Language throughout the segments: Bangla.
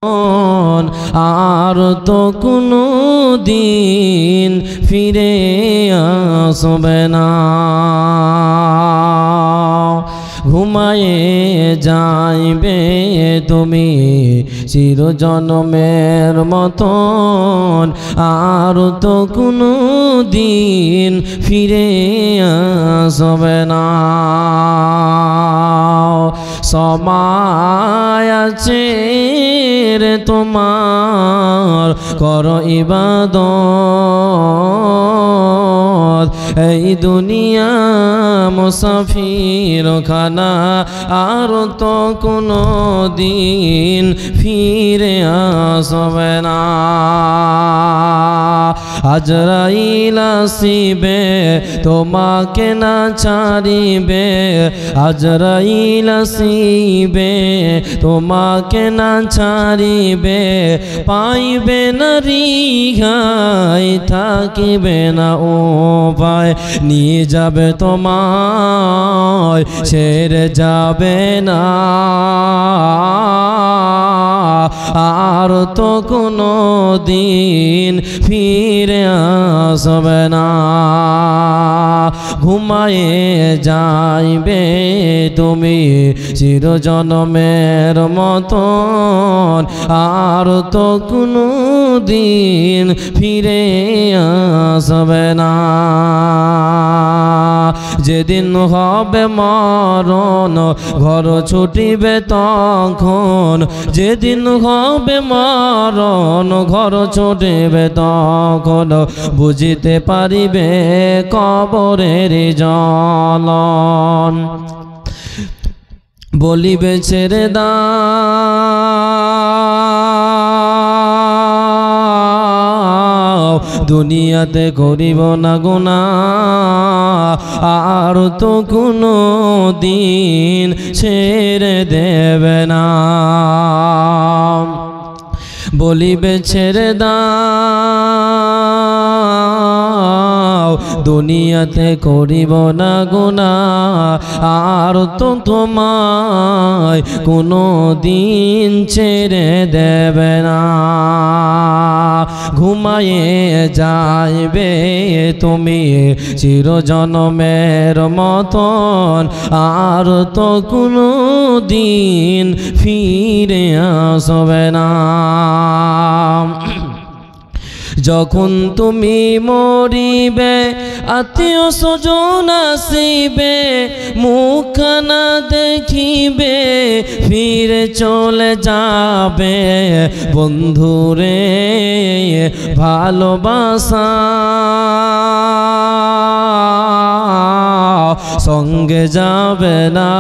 আর তো কোনো দিন ফিরে আসবে না। ঘুমায়ে যাইবে তুমি চিরজন্মের মতন, আর তো কোনো দিন ফিরে আসবে না। সময় আছে রে তোমার, করো ইবাদত, এই দুনিয়া মুসাফির খানা, আর তো কোনো দিন ফিরে আসবে না। আজরাইল আসিবে তোমাকে না ছাড়িবে, আজরাইল আসিবে তোমাকে না ছাড়িবে, পাইবে না রিহাই থাকিবে না উপায়, নিয়ে যাবে তোমায় ছেড়ে যাবে না। আর তো কোনো দিন ফিরে আসবে না। ঘুমায়ে যাইবে তুমি চিরজন্মের মতন, আর তো কোনো দিন ফিরে আসবে না। যেদিন হবে মরণ ঘর ছুটিবে তখন, যেদিন হবে মরণ ঘর ছুটিবে তখন, বুঝিতে পারিবে কবরের জ্বলন। বলিবে ছেড়ে দাও দুনিয়াতে করিব না গুনাহ, আর তো কোনো দিন ছেড়ে দেবে না। বলিবে ছেড়ে দাও দুনিয়াতে করিব না গুনাহ, আর তো তোমায় কোনো দিন ছেড়ে দেবে না। ঘুমায়ে যাইবে তুমি চিরজন্মের মতন, আর তো কোনো দিন ফিরে আসবে না। যখন তুমি মরিবে আত্মীয় স্বজন আসিবে, মুখখানা দেখিবে ফিরে চলে যাবে, বন্ধুরে ভালোবাসা সঙ্গে যাবে না।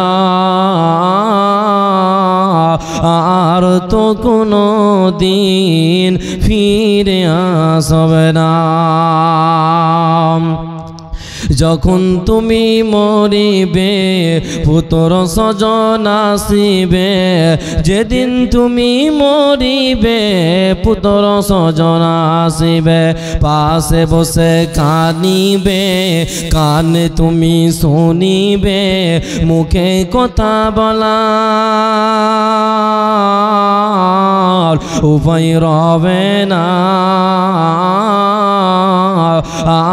আর তো কোনো দিন ফিরে আসবে না। যখন তুমি মরিবে পুত্র স্বজন আসিবে, যেদিন তুমি মরিবে পুত্র স্বজন আসিবে, পাশে বসে কানিবে কানে তুমি শুনিবে, মুখে কথা বলার উপায় রবে না।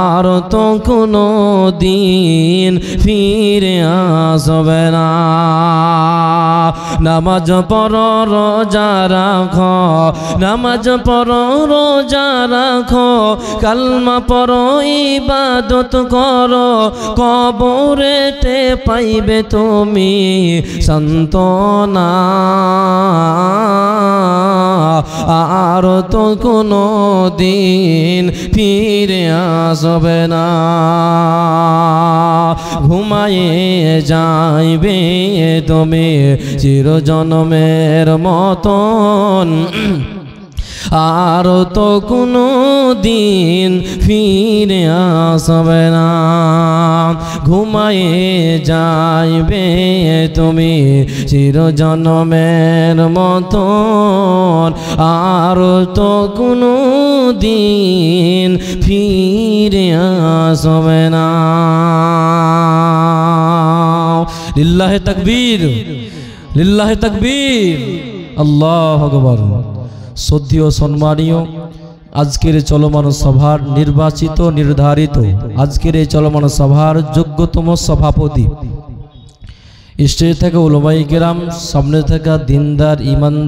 আর তো কোনো দিন ফিরে আসবে না। নামাজ পড়ো রোজা রাখো, নামাজ পড়ো রোজা রাখো, কালমা পড়ো ইবাদত করো, কবরেতে পাইবে তুমি সান্তনা। আর তো কোনো দিন ফিরে আসবে না। ঘুমায়ে যাইবে তুমি চিরজন্মের মতন, আর তো কোনো দিন ফিরে আসবে না। ঘুমায়ে যাইবে তুমি চিরজন্মের মতন, আর তো কোনো দিন ফিরে আসবে না। লিল্লাহে তাকবীর, লিল্লাহে তাকবীর, আল্লাহু আকবার। শ্রদ্ধেয় সম্মানীয় আজকের চলমান সভার নির্বাচিত নির্ধারিত আজকের এই চলমান সভার যোগ্যতম সভাপতি, স্টেজ থেকে উলামায়ে কেরাম, সামনে থাকা দিনদার ইমানদার